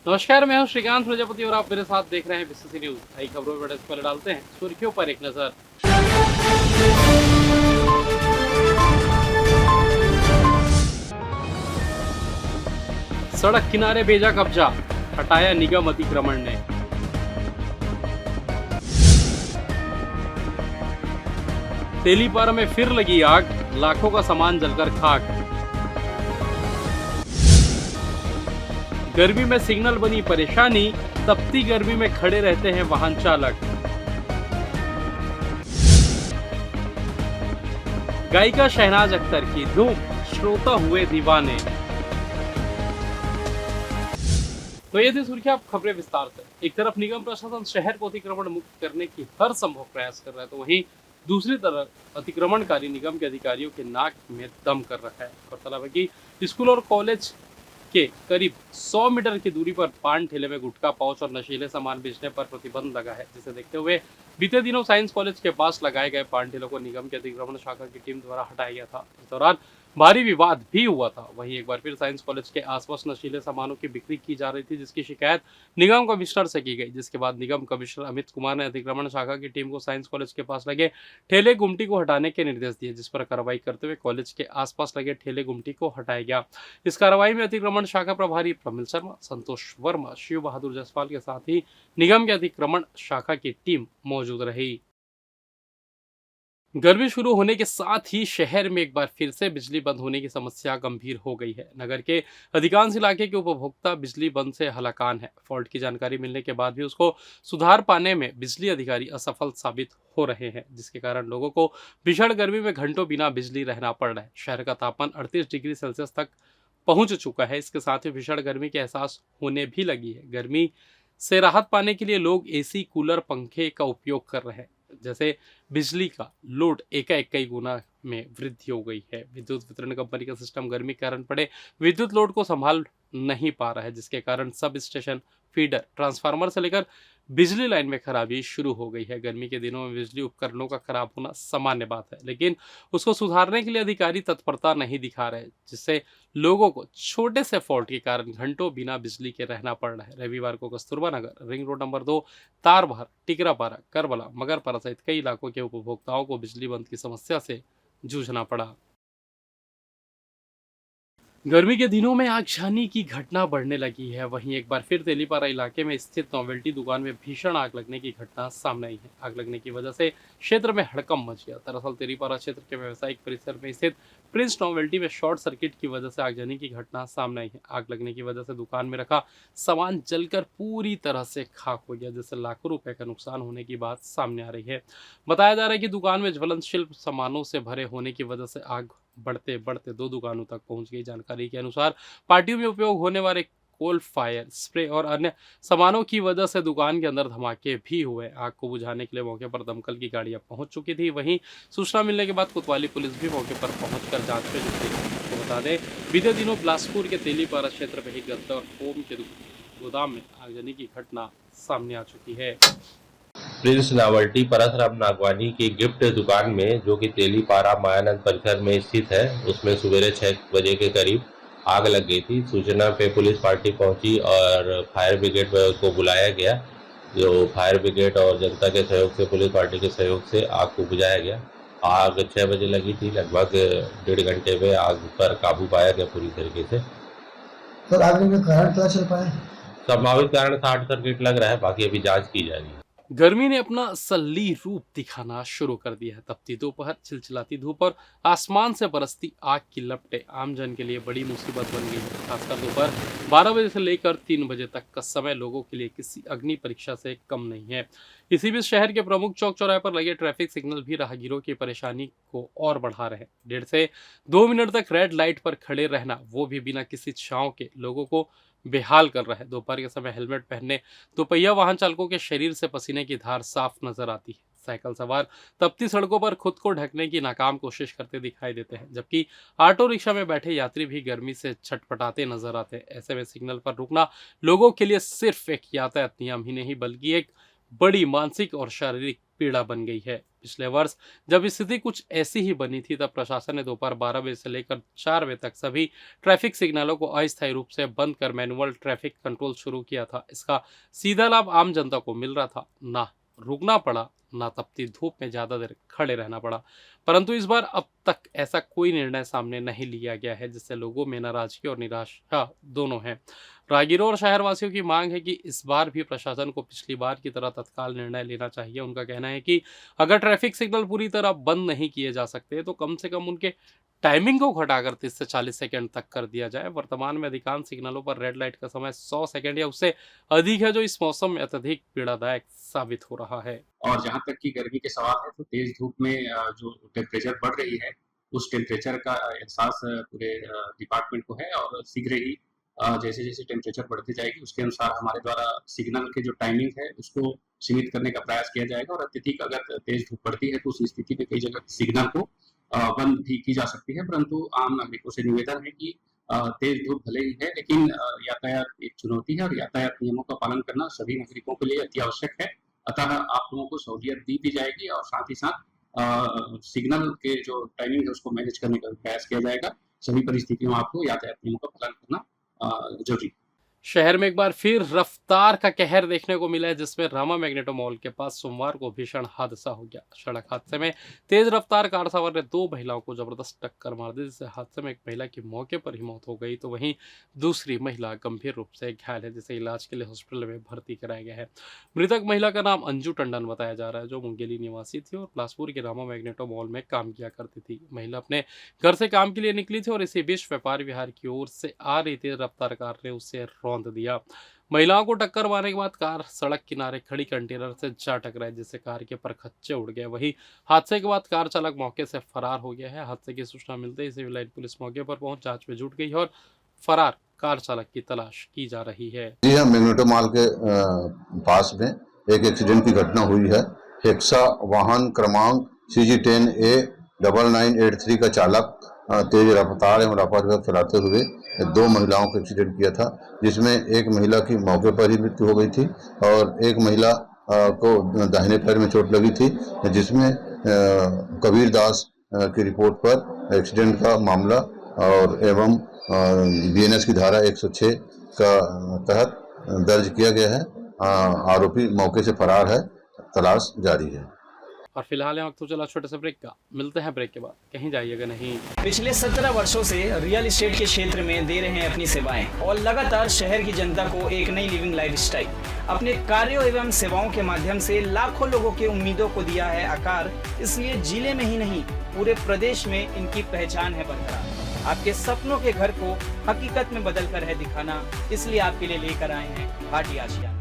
नमस्कार, मैं हूं श्रीकांत प्रजापति और आप मेरे साथ देख रहे हैं बीसीसी न्यूज। नई खबरों में बड़े पहले डालते हैं सुर्खियों पर एक नजर। सड़क किनारे भेजा कब्जा, हटाया निगम अतिक्रमण ने। तेलीपारा में फिर लगी आग, लाखों का सामान जलकर खाक। गर्मी में सिग्नल बनी परेशानी, तपती गर्मी में खड़े रहते हैं वाहन चालक। गायिका शहनाज अख्तर की धूम, श्रोता हुए दीवाने। तो ये थी सुर्खियां, खबरें विस्तार से। एक तरफ निगम प्रशासन शहर को अतिक्रमण मुक्त करने की हर संभव प्रयास कर रहा है, तो वहीं दूसरी तरफ अतिक्रमणकारी निगम के अधिकारियों के नाक में दम कर रखा है। गौरतलब है कि स्कूल और कॉलेज के करीब 100 मीटर की दूरी पर पान ठेले में गुटखा पाउच और नशीले सामान बेचने पर प्रतिबंध लगा है, जिसे देखते हुए बीते दिनों साइंस कॉलेज के पास लगाए गए पान ठेलों को निगम के अतिक्रमण शाखा की टीम द्वारा हटाया गया था। इस दौरान भारी विवाद भी हुआ था। वहीं एक बार फिर साइंस कॉलेज के आसपास नशीले सामानों की बिक्री की जा रही थी, जिसकी शिकायत निगम कमिश्नर से की गई, जिसके बाद निगम कमिश्नर अमित कुमार ने अतिक्रमण शाखा की टीम को साइंस कॉलेज के पास लगे ठेले गुमटी को हटाने के निर्देश दिए, जिस पर कार्रवाई करते हुए कॉलेज के आसपास लगे ठेले गुमटी को हटाया गया। इस कार्रवाई में अतिक्रमण शाखा प्रभारी प्रमिल शर्मा, संतोष वर्मा, शिव बहादुर जायसवाल के साथ ही निगम के अतिक्रमण शाखा की टीम मौजूद रही। गर्मी शुरू होने के साथ ही शहर में एक बार फिर से बिजली बंद होने की समस्या गंभीर हो गई है। नगर के अधिकांश इलाके के उपभोक्ता बिजली बंद से हलाकान है। फॉल्ट की जानकारी मिलने के बाद भी उसको सुधार पाने में बिजली अधिकारी असफल साबित हो रहे हैं, जिसके कारण लोगों को भीषण गर्मी में घंटों बिना बिजली रहना पड़ रहा है। शहर का तापमान 38 डिग्री सेल्सियस तक पहुंच चुका है। इसके साथ ही भीषण गर्मी के एहसास होने भी लगी है। गर्मी से राहत पाने के लिए लोग एसी, कूलर, पंखे का उपयोग कर रहे हैं, जैसे बिजली का लोड एकाएक कई गुना में वृद्धि हो गई है। विद्युत वितरण कंपनी का सिस्टम गर्मी के कारण पड़े विद्युत लोड को संभाल नहीं पा रहा है, जिसके कारण सब स्टेशन, फीडर, ट्रांसफार्मर से लेकर बिजली लाइन में खराबी शुरू हो गई है। गर्मी के दिनों में बिजली उपकरणों का खराब होना सामान्य बात है, लेकिन उसको सुधारने के लिए अधिकारी तत्परता नहीं दिखा रहे, जिससे लोगों को छोटे से फॉल्ट के कारण घंटों बिना बिजली के रहना पड़ रहा है। रविवार को Kasturba Nagar, ring road number 2, Tarbahar, Tikrapara, Karbala, Magarpara सहित कई इलाकों के उपभोक्ताओं को बिजली बंद की समस्या से जूझना पड़ा। गर्मी के दिनों में आगजनी की घटना बढ़ने लगी है। वहीं एक बार फिर तेलीपारा इलाके में स्थित नोवेल्टी दुकान में भीषण आग लगने की घटना सामने आई है। आग लगने की वजह से क्षेत्र में हड़कंप मच गया। दरअसल तेलीपारा क्षेत्र के व्यावसायिक परिसर में स्थित प्रिंस नोवेल्टी में शॉर्ट सर्किट की वजह से आगजनी की घटना सामने आई है। आग लगने की वजह से दुकान में रखा सामान जलकर पूरी तरह से खाक हो गया, जिससे लाखों रुपए का नुकसान होने की बात सामने आ रही है। बताया जा रहा है कि दुकान में ज्वलनशील सामानों से भरे होने की वजह से आग बढ़ते बढ़ते 2 दुकानों तक पहुंच गई। जानकारी के अनुसार पार्टियों में उपयोग होने वाले कोल फायर स्प्रे और अन्य सामानों की वजह से दुकान के अंदर धमाके भी हुए। आग को बुझाने के लिए मौके पर दमकल की गाड़ियां पहुंच चुकी थी। वहीं सूचना मिलने के बाद कोतवाली पुलिस भी मौके पर पहुंचकर जांच में जुटी। तो बता दें, बीते दिनों बिलासपुर के तेलीपारा क्षेत्र में ही गत्ते और फोम के गोदाम में आगजनी की घटना सामने आ चुकी है। प्रिंस नॉवेल्टी परसराम नागवानी की गिफ्ट दुकान में, जो कि तेलीपारा मायानंद परिसर में स्थित है, उसमें सवेरे 6 बजे के करीब आग लग गई थी। सूचना पे पुलिस पार्टी पहुंची और फायर ब्रिगेड को बुलाया गया। जो फायर ब्रिगेड और जनता के सहयोग से, पुलिस पार्टी के सहयोग से आग को बुझाया गया। आग 6 बजे लगी थी। लगभग 1.5 घंटे में आग पर काबू पाया गया पूरी तरीके से। सर, आग लगने का कारण पता चल पाया? संभावित कारण शॉर्ट सर्किट लग रहा है, बाकी अभी जांच की जा रही है। गर्मी ने अपना असली रूप दिखाना शुरू कर दिया है। तपती दोपहर, चिलचिलाती धूप और आसमान से बरसती आग की लपटें आम जन के लिए बड़ी मुसीबत बन गई है। खासकर दोपहर 12 बजे से लेकर 3 बजे तक का समय लोगों के लिए किसी अग्नि परीक्षा से कम नहीं है। इसी बीच शहर के प्रमुख चौक चौराहे पर लगे ट्रैफिक सिग्नल भी राहगीरों की परेशानी को और बढ़ा रहे हैं। 1.5 से 2 मिनट तक रेड लाइट पर खड़े रहना, वो भी बिना किसी छांव के, लोगों को बेहाल कर रहा है। दोपहर के समय हेलमेट पहनने दोपहिया वाहन चालकों के शरीर से पसीने की धार साफ नजर आती है। साइकिल सवार तपती सड़कों पर खुद को ढकने की नाकाम कोशिश करते दिखाई देते हैं, जबकि ऑटो रिक्शा में बैठे यात्री भी गर्मी से छटपटाते नजर आते हैं। ऐसे में सिग्नल पर रुकना लोगों के लिए सिर्फ एक यातायात नियम ही नहीं बल्कि एक बड़ी मानसिक और शारीरिक पीड़ा बन गई है। पिछले वर्ष जब स्थिति कुछ ऐसी ही बनी थी तब प्रशासन ने दोपहर 12 बजे से लेकर 4 बजे तक सभी ट्रैफिक सिग्नलों को अस्थायी रूप से बंद कर मैनुअल ट्रैफिक कंट्रोल शुरू किया था। इसका सीधा लाभ आम जनता को मिल रहा था, ना रुकना पड़ा, ना तपती धूप में ज्यादा देर खड़े रहना पड़ा। परंतु इस बार अब तक ऐसा कोई निर्णय सामने नहीं लिया गया है, जिससे लोगों में नाराजगी और निराशा दोनों है। राहगीरों और शहरवासियों की मांग है कि इस बार भी प्रशासन को पिछली बार की तरह तत्काल निर्णय लेना चाहिए। उनका कहना है कि अगर ट्रैफिक सिग्नल पूरी तरह बंद नहीं किए जा सकते तो कम से कम उनके टाइमिंग को घटाकर 30 से 40 सेकंड तक कर दिया जाए। वर्तमान में अधिकांश सिग्नलों पर रेड लाइट का समय 100 सेकंड या उससे अधिक है, जो इस मौसम में अत्यधिक पीड़ादायक साबित हो रहा है। और जहाँ तक कि गर्मी के सवाल है तो तेज धूप में जो टेम्परेचर बढ़ रही है उस टेम्परेचर का एहसास पूरे डिपार्टमेंट को है और शीघ्र ही जैसे जैसे टेम्परेचर बढ़ती जाएगी उसके अनुसार हमारे द्वारा सिग्नल के जो टाइमिंग है उसको सीमित करने का प्रयास किया जाएगा। और अत्यधिक अगर तेज धूप बढ़ती है तो उस स्थिति में कई जगह सिग्नल को बंद भी की जा सकती है। परंतु आम नागरिकों से निवेदन है कि तेज धूप भले ही है लेकिन यातायात एक चुनौती है और यातायात नियमों का पालन करना सभी नागरिकों के लिए अति आवश्यक है। अतः आप लोगों को सहूलियत दी भी जाएगी और साथ ही साथ सिग्नल के जो टाइमिंग है उसको मैनेज करने का प्रयास किया जाएगा। सभी परिस्थितियों में आपको यातायात नियमों का पालन करना जरूरी। शहर में एक बार फिर रफ्तार का कहर देखने को मिला है, जिसमें रामा मैग्नेटो मॉल के पास सोमवार को भीषण हादसा हो गया। सड़क हादसे में तेज रफ्तार कार सवार ने 2 महिलाओं को जबरदस्त टक्कर मार दी, जिससे हादसे में एक महिला की मौके पर ही मौत हो गई तो वहीं दूसरी महिला गंभीर रूप से घायल है, जिसे इलाज के लिए हॉस्पिटल में भर्ती कराया गया है। मृतक महिला का नाम अंजू टंडन बताया जा रहा है, जो मुंगेली निवासी थी और बिलासपुर के रामा मैग्नेटो मॉल में काम किया करती थी। महिला अपने घर से काम के लिए निकली थी और इसी बीच व्यापार विहार की ओर से आ रही तेज रफ्तार कार ने उसे रौंद दिया। महिलाओं को टक्कर मारने के बाद कार सड़क किनारे खड़ी कंटेनर से जा टकराई, जिससे कार के परखच्चे उड़ गए। वहीं हादसे के बाद कार चालक मौके से फरार हो गया है। हादसे की सूचना मिलते ही सिविल लाइन पुलिस मौके पर पहुंच जांच में जुट गई है और फरार कार चालक की तलाश की जा रही है। जी हाँ, मैग्नेटो मॉल के पास में एक एक्सीडेंट की घटना हुई है। हेक्सा वाहन क्रमांक CG10A 9983 का चालक तेज रफ्तार एवं लापरवाही चलाते हुए 2 महिलाओं को एक्सीडेंट किया था, जिसमें एक महिला की मौके पर ही मृत्यु हो गई थी और एक महिला को दाहिने पैर में चोट लगी थी, जिसमें कबीर दास की रिपोर्ट पर एक्सीडेंट का मामला और एवं BNS की धारा 106 का तहत दर्ज किया गया है। आरोपी मौके से फरार है, तलाश जारी है। और फिलहाल वक्त तो चला छोटे से ब्रेक का, मिलते हैं ब्रेक के बाद, कहीं जाइएगा नहीं। पिछले 17 वर्षों से रियल एस्टेट के क्षेत्र में दे रहे हैं अपनी सेवाएं और लगातार शहर की जनता को एक नई लिविंग लाइफस्टाइल। अपने कार्यों एवं सेवाओं के माध्यम से लाखों लोगों की उम्मीदों को दिया है आकार। इसलिए जिले में ही नहीं पूरे प्रदेश में इनकी पहचान है बरकरार। आपके सपनों के घर को हकीकत में बदल कर है दिखाना, इसलिए आपके लिए लेकर आए हैं भाटी आशिया।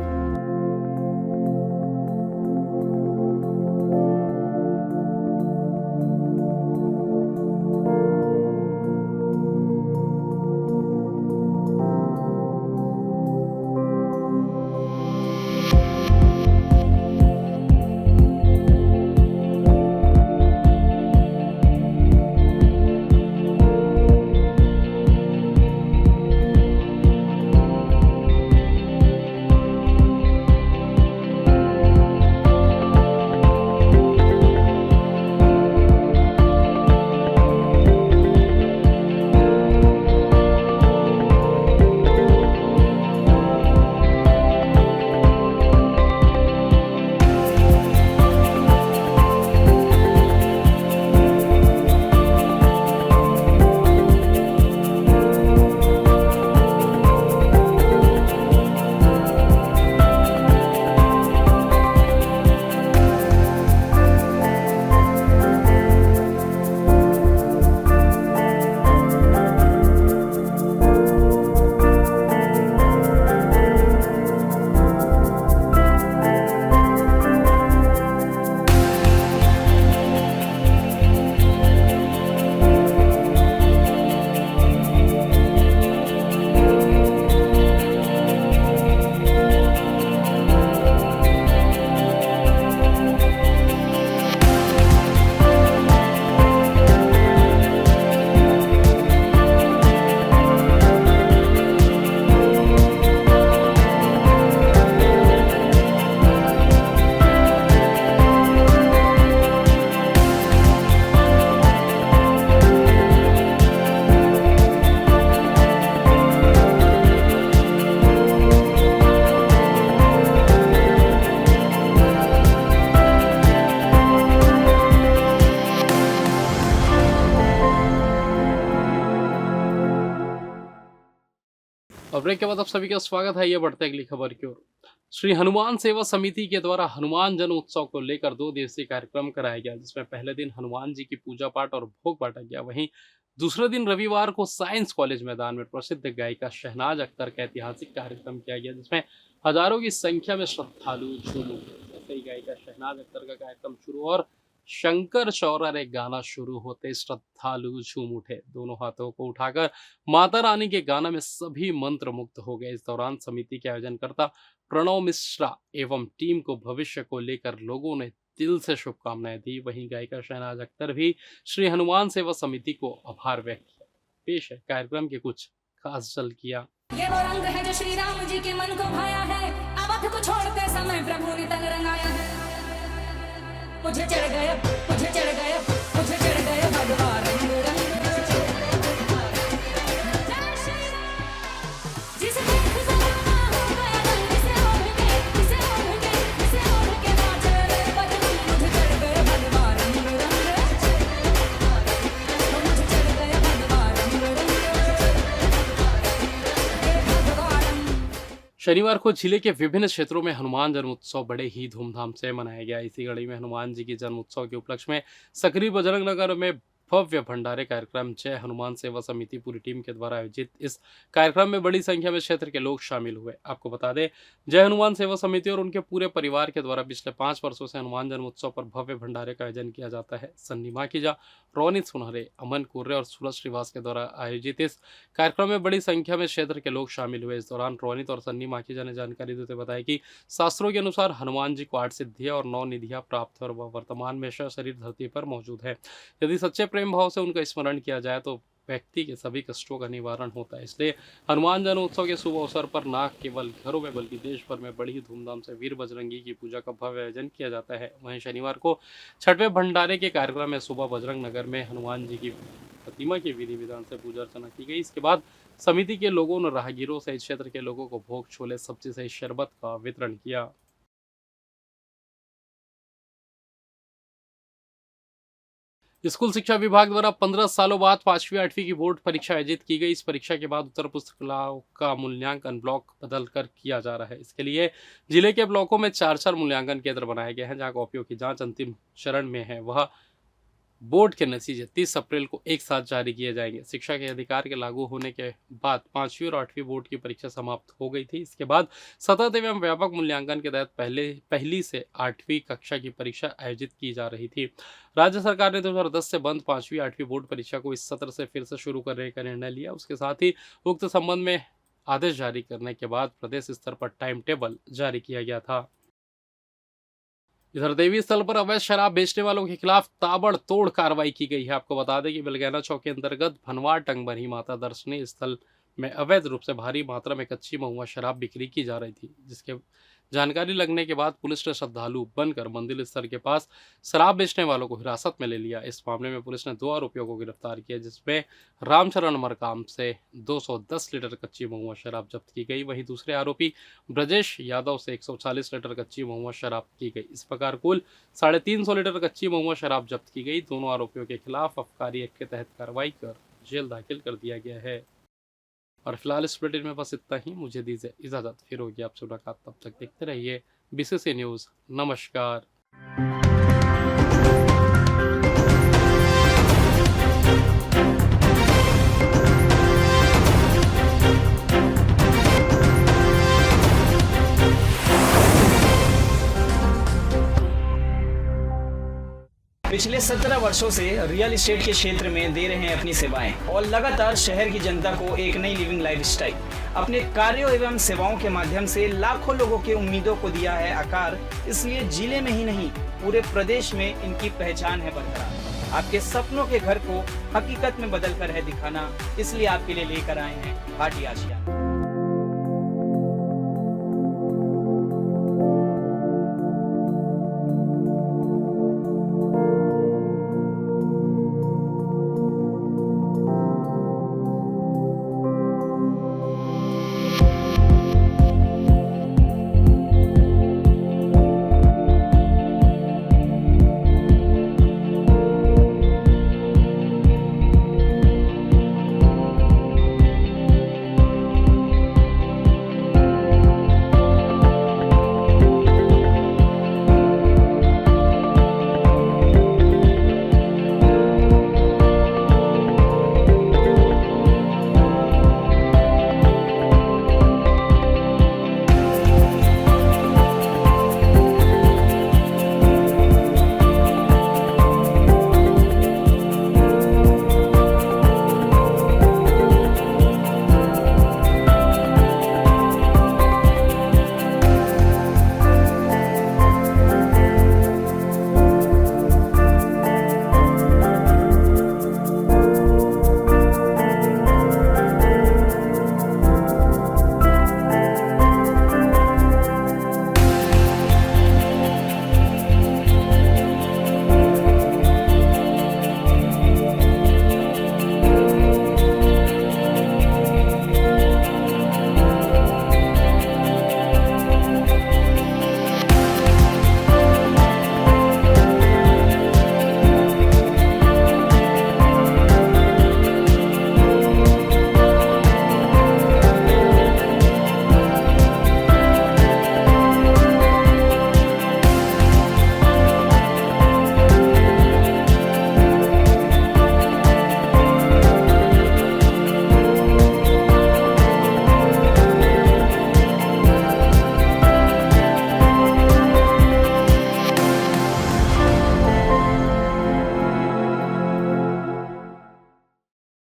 और ब्रेक के बाद आप सभी का स्वागत है। ये बढ़ते अगली खबर की ओर। श्री हनुमान सेवा समिति के द्वारा हनुमान जन्म उत्सव को लेकर 2 दिवसीय कार्यक्रम कराया गया, जिसमें पहले दिन हनुमान जी की पूजा पाठ और भोग बांटा गया। वहीं दूसरे दिन रविवार को साइंस कॉलेज मैदान में प्रसिद्ध गायिका शहनाज अख्तर का ऐतिहासिक कार्यक्रम किया गया, जिसमें हजारों की संख्या में श्रद्धालु झूम उठे। ऐसे ही गायिका शहनाज अख्तर का कार्यक्रम शुरू और शंकर शौर्य एक गाना शुरू होते श्रद्धालु झूम उठे। दोनों हाथों को उठाकर माता रानी के गाना में सभी मंत्र मुग्ध हो गए। इस दौरान समिति के आयोजनकर्ता प्रणव मिश्रा एवं टीम को भविष्य को लेकर लोगों ने दिल से शुभकामनाएं दी। वहीं गायिका शहनाज अख्तर भी श्री हनुमान सेवा समिति को आभार व्यक्त किया। पेश है कार्यक्रम के कुछ खास झलकियां। ये वो रंग है जो श्री राम जी के मन को भाया है, अवध को छोड़ते समय प्रभु ने तन रंगाया है। मुझे चढ़ गया, मुझे चढ़ गया, मुझे चढ़ गया भगवान रंग रंग। जिसे देख जमाना हो गया रंग से ओढ़ के, जिसे ओढ़ के, जिसे ओढ़ के नाचे रे बजरंग। मुझे चढ़ गया भगवान रंग रंग। मुझे चढ़ गया भगवान रंग रंग। शनिवार को जिले के विभिन्न क्षेत्रों में हनुमान जन्म उत्सव बड़े ही धूमधाम से मनाया गया। इसी कड़ी में हनुमान जी की जन्म उत्सव के उपलक्ष्य में सकरी बजरंग नगर में भव्य भंडारे कार्यक्रम जय हनुमान सेवा समिति पूरी टीम के द्वारा आयोजित इस कार्यक्रम में बड़ी संख्या में क्षेत्र के लोग शामिल हुए। आपको बता दें, जय हनुमान सेवा समिति और उनके पूरे परिवार के द्वारा पिछले 5 वर्षों से हनुमान जन्म उत्सव पर भव्य भंडारे का आयोजन किया जाता है। सन्नी माखीजा, रोनित सुनहरे, अमन कुर्रे और सूरज श्रीवास के द्वारा आयोजित इस कार्यक्रम में बड़ी संख्या में क्षेत्र के लोग शामिल हुए। इस दौरान रोनित और सन्नी माखीजा ने जानकारी देते बताया कि शास्त्रों के अनुसार हनुमान जी को 8 सिद्धियां और 9 निधियां प्राप्त है और वह वर्तमान में शरीर धरती पर मौजूद है। यदि सच्चे प्रेम भाव से उनका स्मरण किया जाए तो व्यक्ति के सभी कष्टों का निवारण होता है। इसलिए हनुमान जन्म उत्सव के शुभ अवसर पर न केवल घरों में बल्कि देश भर में बड़ी धूमधाम से वीर बजरंगी की पूजा का भव्य आयोजन किया जाता है। वहीं शनिवार को छठवें भंडारे के कार्यक्रम में सुबह बजरंग नगर में हनुमान जी की प्रतिमा की विधि विधान से पूजा अर्चना की गई। इसके बाद समिति के लोगों ने राहगीरों सहित क्षेत्र के लोगों को भोग, छोले, सब्जी सहित शरबत का वितरण किया। स्कूल शिक्षा विभाग द्वारा 15 सालों बाद 5वीं 8वीं की बोर्ड परीक्षा आयोजित की गई। इस परीक्षा के बाद उत्तर पुस्तकालयों का मूल्यांकन ब्लॉक बदलकर किया जा रहा है। इसके लिए जिले के ब्लॉकों में 4 मूल्यांकन केंद्र बनाए गए हैं, जहां कॉपियों की जांच अंतिम चरण में है। वह बोर्ड के नतीजे 30 अप्रैल को एक साथ जारी किए जाएंगे। शिक्षा के अधिकार के लागू होने के बाद 5वीं और 8वीं बोर्ड की परीक्षा समाप्त हो गई थी। इसके बाद सतत एवं व्यापक मूल्यांकन के तहत पहली से 8वीं कक्षा की परीक्षा आयोजित की जा रही थी। राज्य सरकार ने 2010 से बंद 5वीं 8वीं बोर्ड परीक्षा को इस सत्र से फिर से शुरू करने का निर्णय लिया। उसके साथ ही उक्त संबंध में आदेश जारी करने के बाद प्रदेश स्तर पर टाइम टेबल जारी किया गया था। इधर देवी स्थल पर अवैध शराब बेचने वालों के खिलाफ ताबड़तोड़ कार्रवाई की गई है। आपको बता दें कि बेलगैना चौक के अंतर्गत भनवार टंगबरही माता दर्शनी स्थल में अवैध रूप से भारी मात्रा में कच्ची महुआ शराब बिक्री की जा रही थी, जिसके जानकारी लगने के बाद पुलिस ने श्रद्धालु बनकर मंदिर स्थल के पास शराब बेचने वालों को हिरासत में ले लिया। इस मामले में पुलिस ने 2 आरोपियों को गिरफ्तार किया, जिसमें रामचरण मरकाम से 210 लीटर कच्ची महुआ शराब जब्त की गई। वहीं दूसरे आरोपी ब्रजेश यादव से 140 लीटर कच्ची महुआ शराब की गई। इस प्रकार कुल 350 लीटर कच्ची महुआ शराब जब्त की गई। दोनों आरोपियों के खिलाफ आबकारी एक्ट के तहत कार्रवाई कर जेल दाखिल कर दिया गया है। और फिलहाल इस बुलेटिन में बस इतना ही। मुझे दीजिए इजाजत, फिर होगी आपसे मुलाकात। तब तक देखते रहिए बीसीसी न्यूज़। नमस्कार। पिछले 17 वर्षों से रियल एस्टेट के क्षेत्र में दे रहे हैं अपनी सेवाएं और लगातार शहर की जनता को एक नई लिविंग लाइफस्टाइल। अपने कार्यों एवं सेवाओं के माध्यम से लाखों लोगों की उम्मीदों को दिया है आकार। इसलिए जिले में ही नहीं पूरे प्रदेश में इनकी पहचान है बरकरार। आपके सपनों के घर को हकीकत में बदल कर है दिखाना, इसलिए आपके लिए लेकर आए हैं भाटी आशिया।